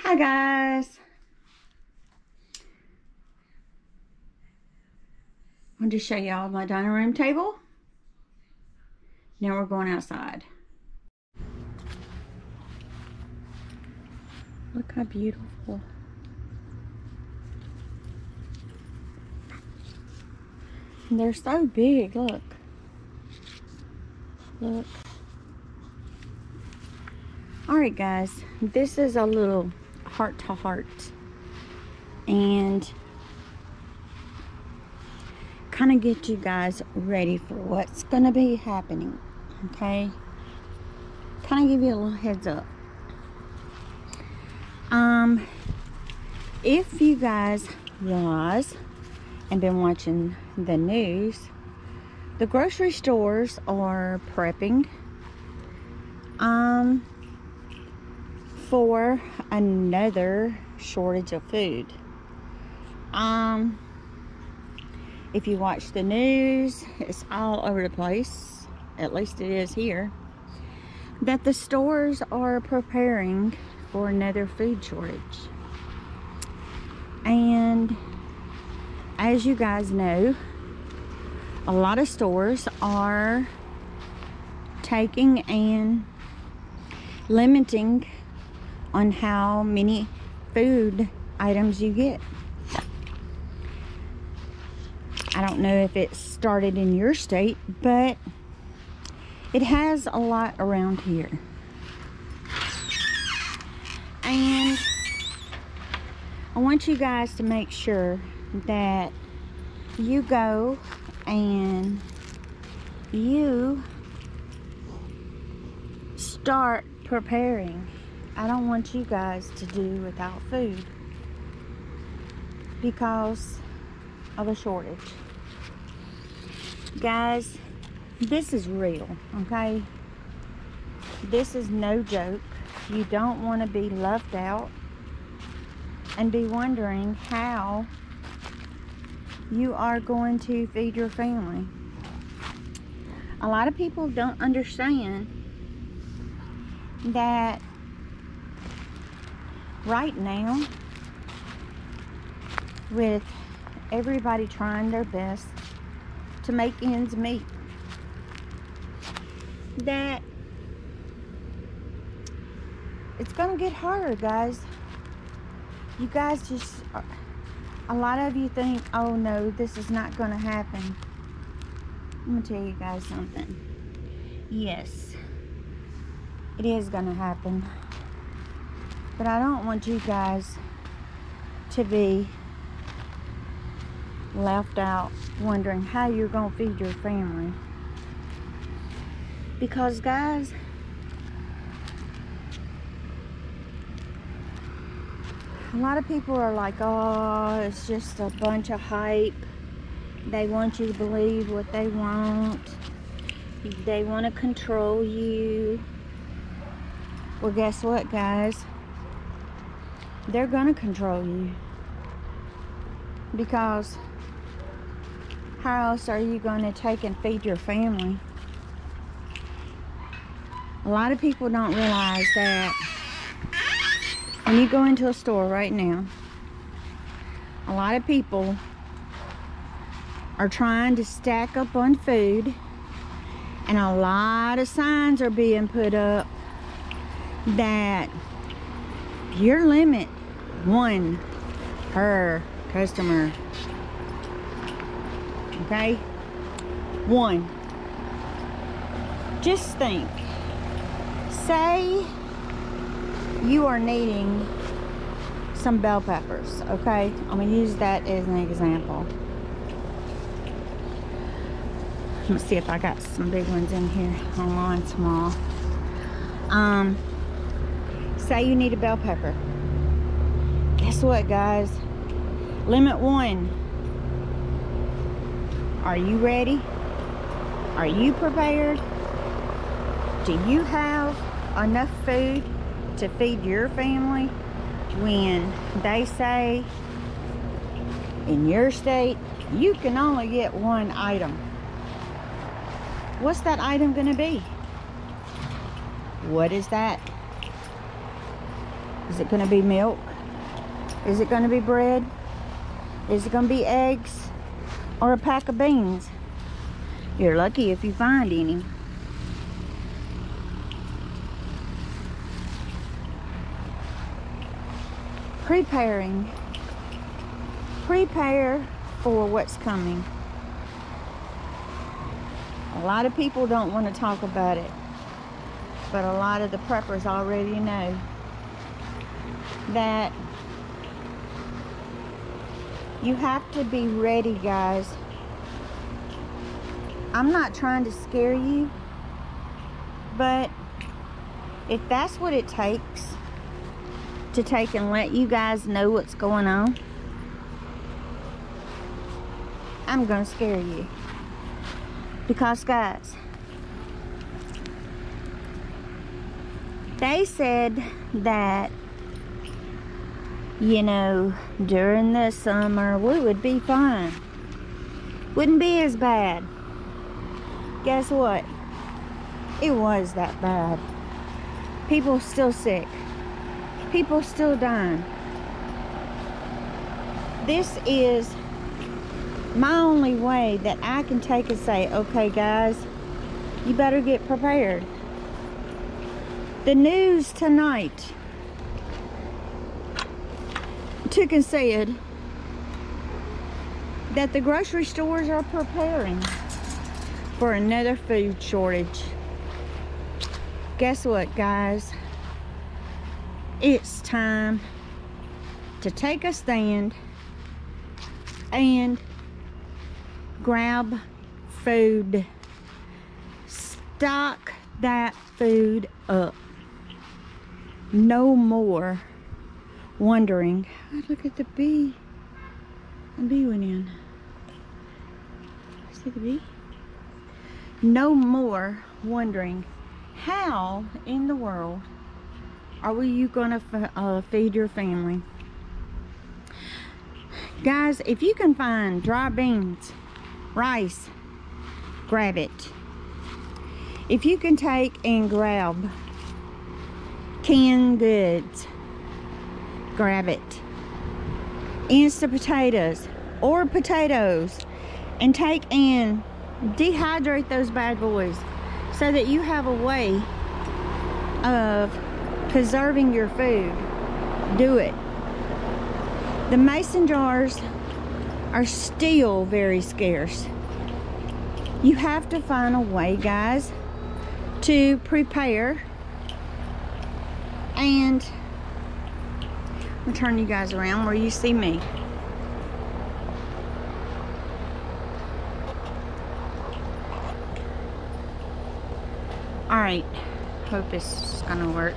Hi guys. I wanted to show y'all my dining room table. Now we're going outside. Look how beautiful. And they're so big, look. Look. Alright guys, this is a little heart to heart. And kind of get you guys ready for what's going to be happening. Okay? Kind of give you a little heads up. If you guys realize and been watching the news, the grocery stores are prepping for another shortage of food. If you watch the news, it's all over the place, at least it is here, that the stores are preparing for another food shortage. And as you guys know, a lot of stores are taking and limiting on how many food items you get. I don't know if it started in your state, but it has a lot around here. And I want you guys to make sure that you go and you start preparing. I don't want you guys to do without food because of a shortage. Guys, this is real, okay? This is no joke. You don't want to be left out and be wondering how you are going to feed your family. A lot of people don't understand that right now, with everybody trying their best to make ends meet, that it's gonna get harder, guys. You guys just, a lot of you think, oh no, this is not gonna happen. I'm gonna tell you guys something. Yes, it is gonna happen. But I don't want you guys to be left out wondering how you're gonna feed your family. Because guys, a lot of people are like, oh, it's just a bunch of hype. They want you to believe what they want. They want to control you. Well, guess what, guys? They're gonna control you. Because how else are you going to take and feed your family? A lot of people don't realize that when you go into a store right now, a lot of people are trying to stack up on food, and a lot of signs are being put up that your limit one per customer. Okay? One. Just think. Say you are needing some bell peppers, okay? I'm going to use that as an example. Let's see if I got some big ones in here. Hold on, small. Say you need a bell pepper. Guess what, guys? Limit one. Are you ready? Are you prepared? Do you have enough food to feed your family when they say in your state you can only get one item? What's that item going to be? What is that? Is it going to be milk? Is it going to be bread? Is it going to be eggs? Or a pack of beans? You're lucky if you find any. Preparing. Prepare for what's coming. A lot of people don't want to talk about it, but a lot of the preppers already know that you have to be ready, guys. I'm not trying to scare you, but if that's what it takes to take and let you guys know what's going on, I'm gonna scare you. Because guys, they said that, you know, during the summer we would be fine. Wouldn't be as bad. Guess what? It was that bad. People still sick. People still dying. This is my only way that I can take and say, okay guys, you better get prepared. The news tonight took and said that the grocery stores are preparing for another food shortage. Guess what, guys? It's time to take a stand and grab food. Stock that food up. No more wondering. Oh, look at the bee. The bee went in. See the bee? No more wondering, how in the world are you gonna feed your family? Guys, if you can find dry beans, rice, grab it. If you can take and grab canned goods, grab it. Instant potatoes or potatoes, and take and dehydrate those bad boys so that you have a way of preserving your food. Do it. The mason jars are still very scarce. You have to find a way, guys, to prepare. And I'm gonna turn you guys around where you see me. Alright, hope this is gonna work.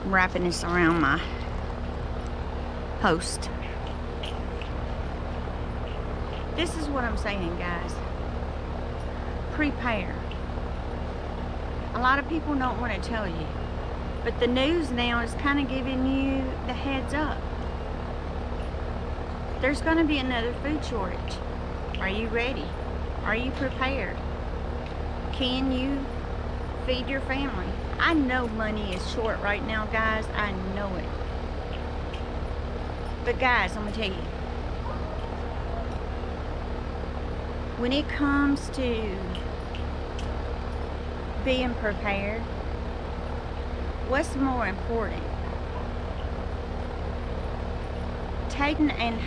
I'm wrapping this around my host. This is what I'm saying, guys. Prepare. A lot of people don't want to tell you, but the news now is kind of giving you the heads up. There's going to be another food shortage. Are you ready? Are you prepared? Can you feed your family? I know money is short right now, guys. I know it. But guys, I'm going to tell you, when it comes to being prepared, what's more important? Taking and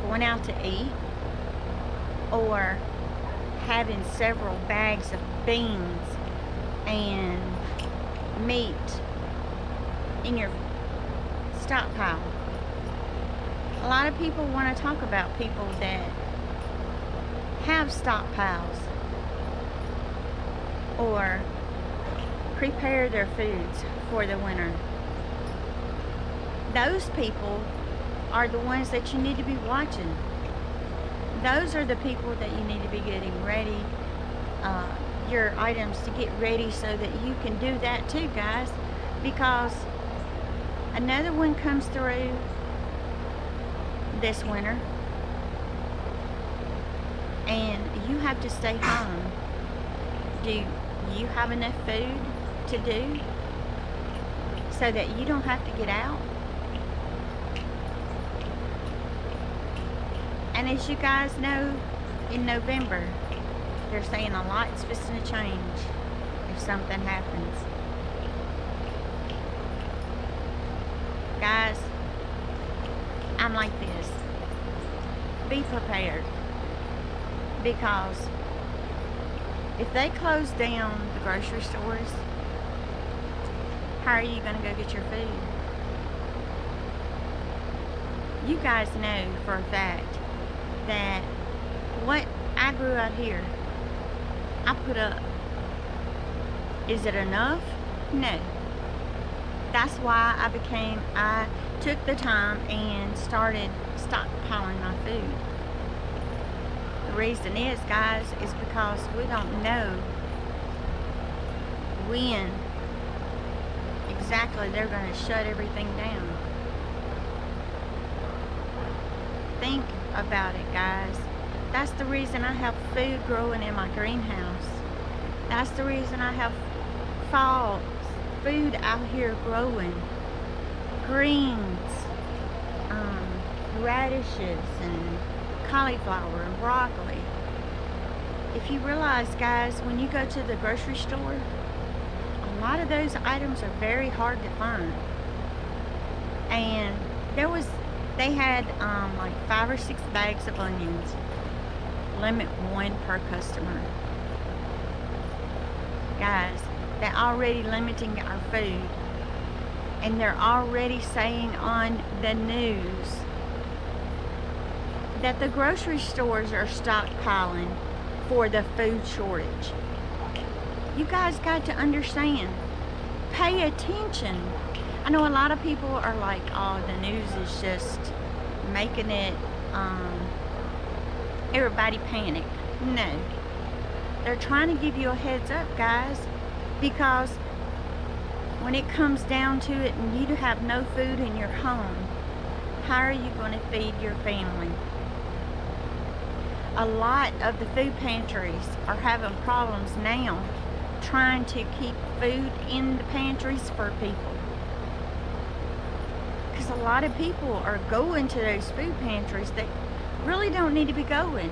going out to eat, or having several bags of beans and meat in your stockpile? A lot of people want to talk about people that have stockpiles or prepare their foods for the winter. Those people are the ones that you need to be watching. Those are the people that you need to be getting ready, your items to get ready so that you can do that too, guys, because another one comes through this winter and you have to stay home. Do you have enough food to do? so that you don't have to get out. And as you guys know, in November, they're saying a lot's fixing to change if something happens. Guys, I'm like this. Be prepared. Because if they close down the grocery stores, how are you going to go get your food? You guys know for a fact that what I grew out here, I put up. Is it enough? No. That's why I took the time and started stockpiling my food. The reason is, guys, is because we don't know when exactly they're going to shut everything down. Think about it, guys. That's the reason I have food growing in my greenhouse. That's the reason I have fall food out here growing. Greens, radishes, and cauliflower, and broccoli. If you realize, guys, when you go to the grocery store, a lot of those items are very hard to find. And they had like 5 or 6 bags of onions. Limit 1 per customer. Guys, they're already limiting our food. And they're already saying on the news that the grocery stores are stockpiling for the food shortage. You guys got to understand. Pay attention. I know a lot of people are like, oh, the news is just making it, everybody panic. No. They're trying to give you a heads up, guys, because when it comes down to it and you have no food in your home, how are you going to feed your family? A lot of the food pantries are having problems now trying to keep food in the pantries for people. Because a lot of people are going to those food pantries that really don't need to be going.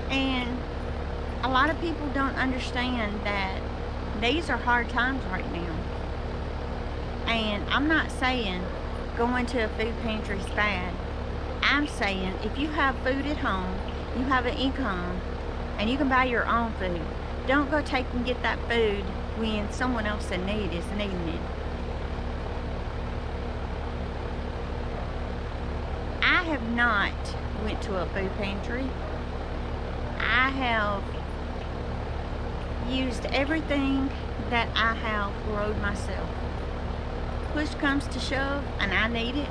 And a lot of people don't understand that these are hard times right now. And I'm not saying going to a food pantry is bad. I'm saying if you have food at home, you have an income, and you can buy your own food, don't go take and get that food when someone else in need is needing it. I have not went to a food pantry. I have used everything that I have grown myself. Push comes to shove and I need it.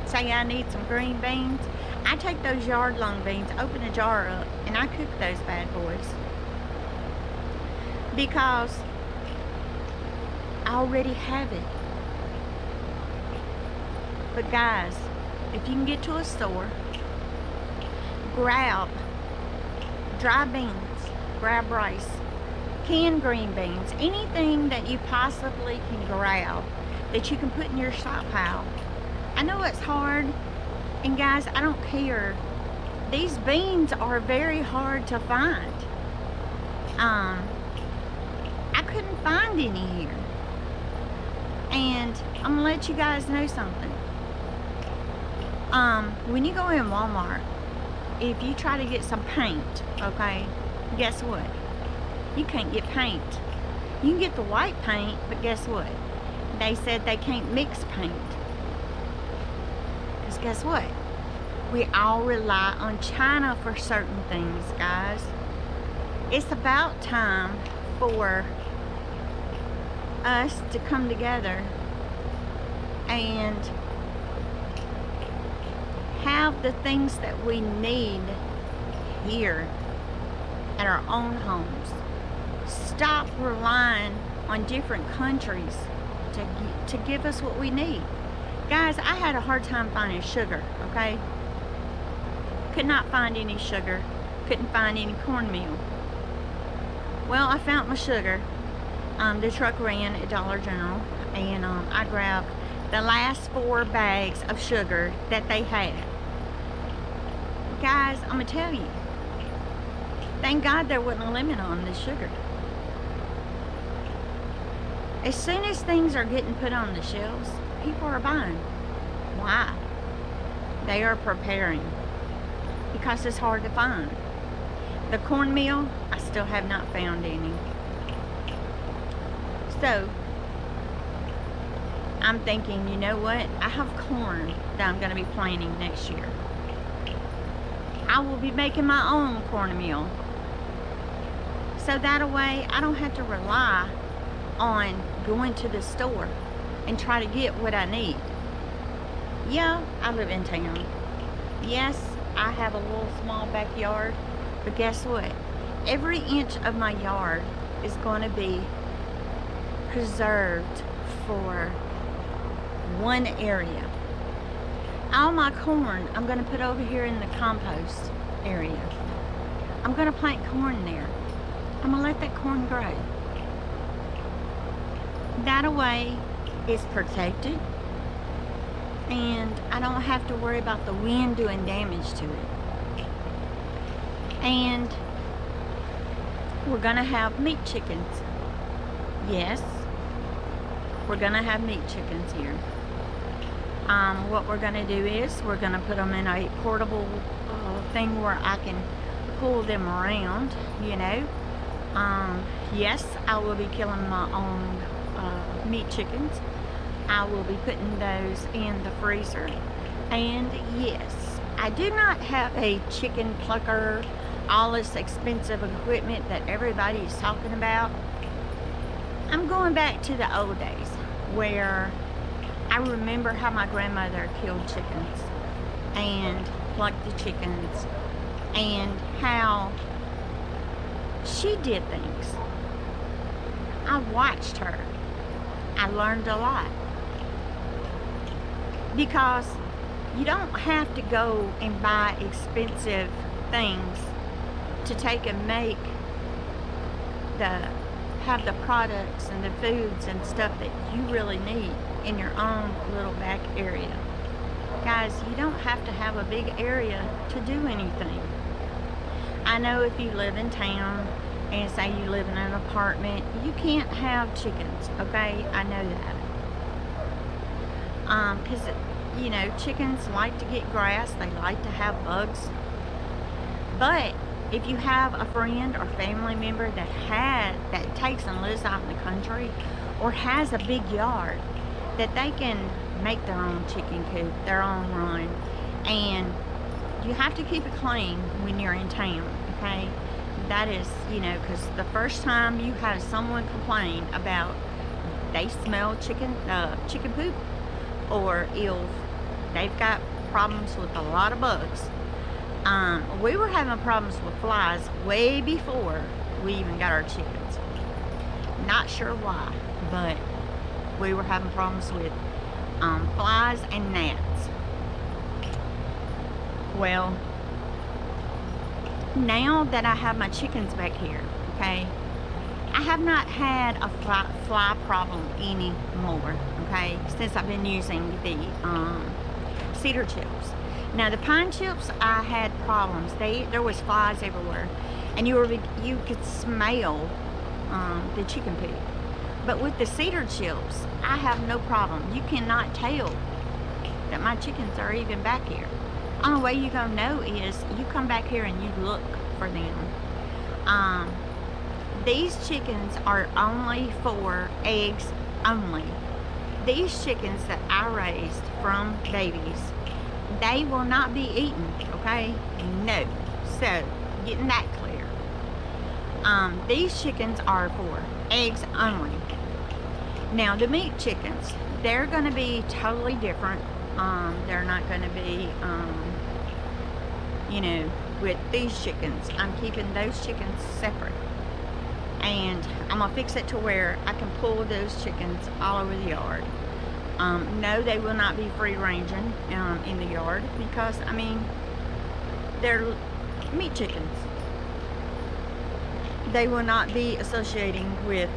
Say I need some green beans. I take those yard long beans, open a jar up, and I cook those bad boys. Because I already have it. But guys, if you can get to a store, grab dry beans, grab rice, canned green beans, anything that you possibly can grab that you can put in your stockpile. I know it's hard, and guys, I don't care. These beans are very hard to find. I couldn't find any here. And I'm gonna let you guys know something. When you go in Walmart, if you try to get some paint, okay, guess what? You can't get paint. You can get the white paint, but guess what? They said they can't mix paint. Because guess what? We all rely on China for certain things, guys. It's about time for us to come together and have the things that we need here at our own homes. Stop relying on different countries to give us what we need. Guys, I had a hard time finding sugar, okay? Could not find any sugar. Couldn't find any cornmeal. Well, I found my sugar. The truck ran at Dollar General, and I grabbed the last 4 bags of sugar that they had. Guys, I'm gonna tell you, thank God there wasn't a limit on the sugar. As soon as things are getting put on the shelves, people are buying. Why? They are preparing, because it's hard to find. The cornmeal, I still have not found any. So, I'm thinking, you know what? I have corn that I'm going to be planting next year. I will be making my own cornmeal. So that way, I don't have to rely on going to the store and try to get what I need. Yeah, I live in town. Yes, I have a little small backyard, but guess what? Every inch of my yard is going to be preserved for one area. All my corn I'm going to put over here in the compost area. I'm going to plant corn there. I'm going to let that corn grow. That way it's protected, and I don't have to worry about the wind doing damage to it. And we're gonna have meat chickens. Yes, we're gonna have meat chickens here. What we're gonna do is we're gonna put them in a portable thing where I can pull them around, you know. Yes, I will be killing my own meat chickens. I will be putting those in the freezer. And yes, I do not have a chicken plucker, all this expensive equipment that everybody's talking about. I'm going back to the old days where I remember how my grandmother killed chickens and plucked the chickens, and how she did things. I watched her. I learned a lot. Because you don't have to go and buy expensive things to take and make have the products and the foods and stuff that you really need in your own little back area. Guys, you don't have to have a big area to do anything. I know if you live in town and say you live in an apartment, you can't have chickens, okay? I know that. Because, you know, chickens like to get grass, they like to have bugs. But if you have a friend or family member that takes and lives out in the country, or has a big yard, that they can make their own chicken coop, their own run, and you have to keep it clean when you're in town, okay? That is, you know, because the first time you have someone complain about they smell chicken poop, or if they've got problems with a lot of bugs. We were having problems with flies way before we even got our chickens. Not sure why, but we were having problems with flies and gnats. Well, now that I have my chickens back here, okay, I have not had a fly problem anymore, okay, since I've been using the cedar chips. Now the pine chips, I had problems. There was flies everywhere, and you could smell the chicken poop. But with the cedar chips, I have no problem. You cannot tell that my chickens are even back here. Only way you're gonna know is you come back here and you look for them. These chickens are only for eggs only. These chickens that I raised from babies, they will not be eaten, okay? No. So, getting that clear. These chickens are for eggs only. Now, the meat chickens, they're going to be totally different. They're not going to be, you know, with these chickens. I'm keeping those chickens separate. And I'm going to fix it to where I can pull those chickens all over the yard. No, they will not be free ranging in the yard, because, I mean, they're meat chickens. They will not be associating with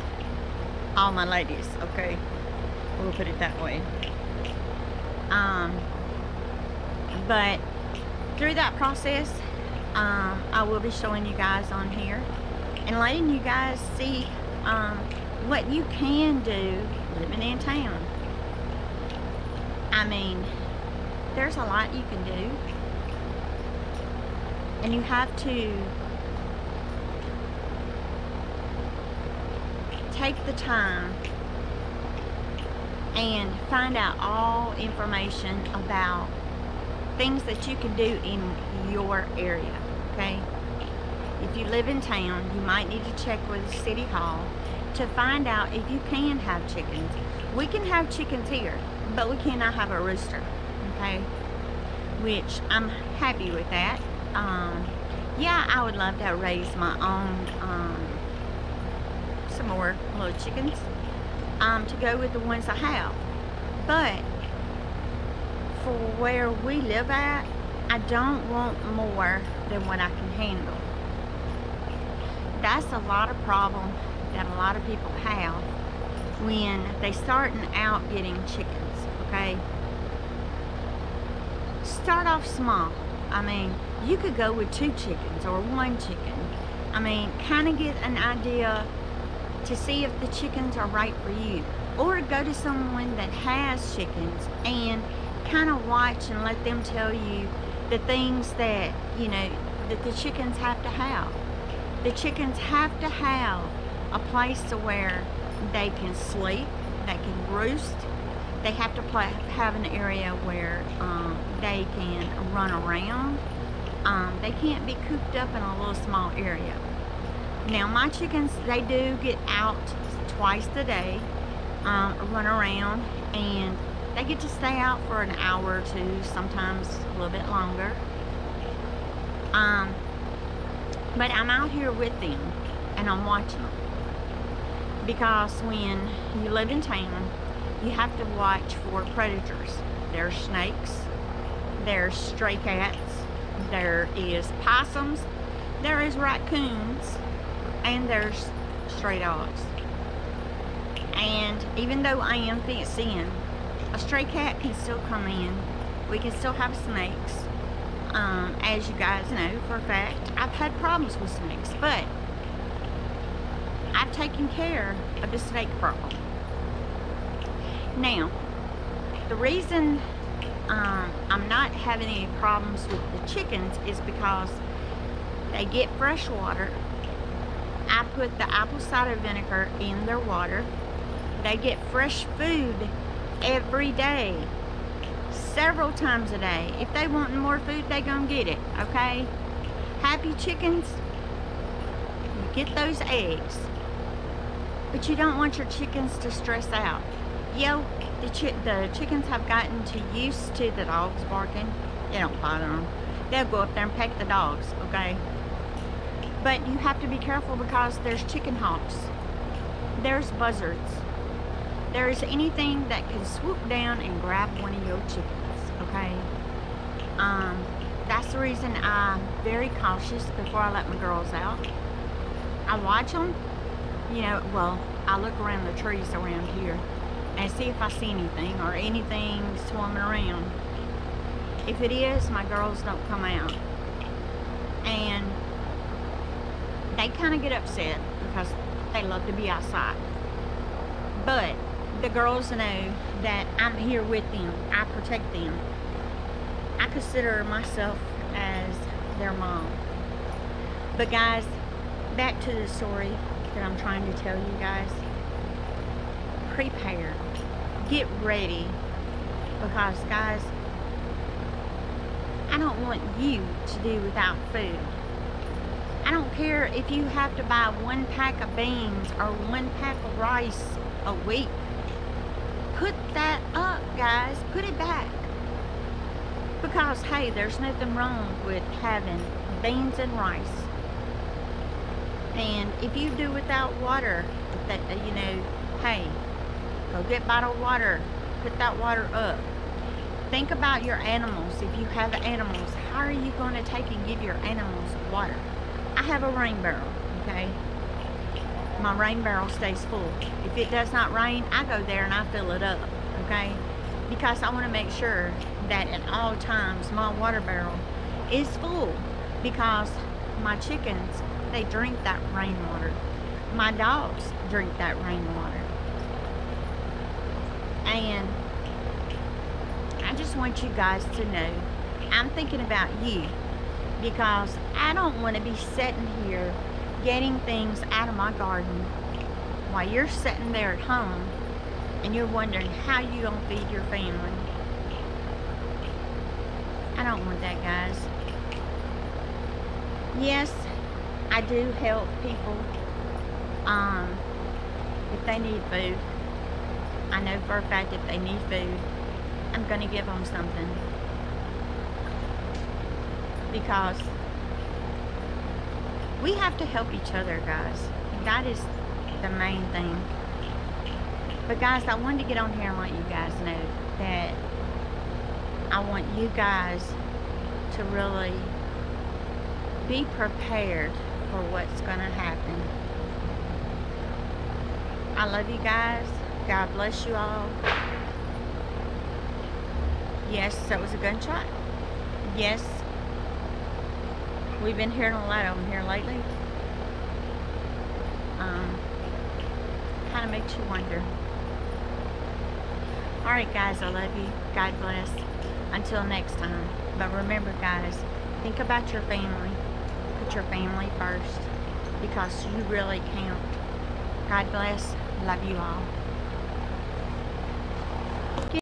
all my ladies, okay? We'll put it that way. But through that process, I will be showing you guys on here and letting you guys see what you can do living in town. I mean, there's a lot you can do, and you have to take the time and find out all information about things that you can do in your area, okay? If you live in town, you might need to check with the city hall to find out if you can have chickens. We can have chickens here, but we cannot have a rooster, okay? Which I'm happy with that. Yeah, I would love to raise my own some more little chickens to go with the ones I have. But for where we live at, I don't want more than what I can handle. That's a lot of problem that a lot of people have when they starting out getting chickens, okay? Start off small. I mean, you could go with 2 chickens or 1 chicken. I mean, kind of get an idea to see if the chickens are right for you. Or go to someone that has chickens and kind of watch and let them tell you the things that, you know, that the chickens have to have. The chickens have to have a place to where they can sleep, they can roost. They have to have an area where they can run around. They can't be cooped up in a little small area. Now my chickens, they do get out twice a day, run around, and they get to stay out for an hour or 2, sometimes a little bit longer. But I'm out here with them and I'm watching them, because when you live in town, you have to watch for predators. There's snakes, there's stray cats, there is possums, there is raccoons, and there's stray dogs. And even though I am fenced in, a stray cat can still come in. We can still have snakes. As you guys know for a fact, I've had problems with snakes, but I've taken care of the snake problem. Now, the reason I'm not having any problems with the chickens is because they get fresh water. I put the apple cider vinegar in their water. They get fresh food every day, several times a day. If they want more food, they gonna get it, okay? Happy chickens, you get those eggs, but you don't want your chickens to stress out. Yo, the chickens have gotten too used to the dogs barking. They don't bother them. They'll go up there and peck the dogs, okay? But you have to be careful, because there's chicken hawks, there's buzzards, there's anything that can swoop down and grab one of your chickens, okay? That's the reason I'm very cautious before I let my girls out. I watch them, you know, well, I look around the trees around here and see if I see anything or anything swarming around. If it is, my girls don't come out. And they kind of get upset because they love to be outside. But the girls know that I'm here with them. I protect them. I consider myself as their mom. But guys, back to the story that I'm trying to tell you guys. Prepare. Get ready. Because guys, I don't want you to do without food. I don't care if you have to buy 1 pack of beans or 1 pack of rice a week. Put that up, guys. Put it back. Because, hey, there's nothing wrong with having beans and rice. And if you do without water, that, you know, hey, go get bottled water. Put that water up. Think about your animals. If you have animals, how are you going to take and give your animals water? I have a rain barrel, okay? my rain barrel stays full. If it does not rain, I go there and I fill it up, okay? Because I want to make sure that at all times my water barrel is full, because my chickens, they drink that rainwater. My dogs drink that rainwater. And I just want you guys to know, I'm thinking about you, because I don't want to be sitting here getting things out of my garden while you're sitting there at home and you're wondering how you gonna feed your family. I don't want that, guys. Yes, I do help people if they need food. I know for a fact if they need food, I'm gonna give them something, because we have to help each other, guys. That is the main thing. But guys, I wanted to get on here and let you guys know that I want you guys to really be prepared for what's going to happen. I love you guys. God bless you all. Yes, that was a gunshot. Yes, we've been hearing a lot of them here lately. Kind of makes you wonder. Alright guys, I love you. God bless. Until next time. But remember guys, think about your family. Put your family first, because you really count. God bless. Love you all.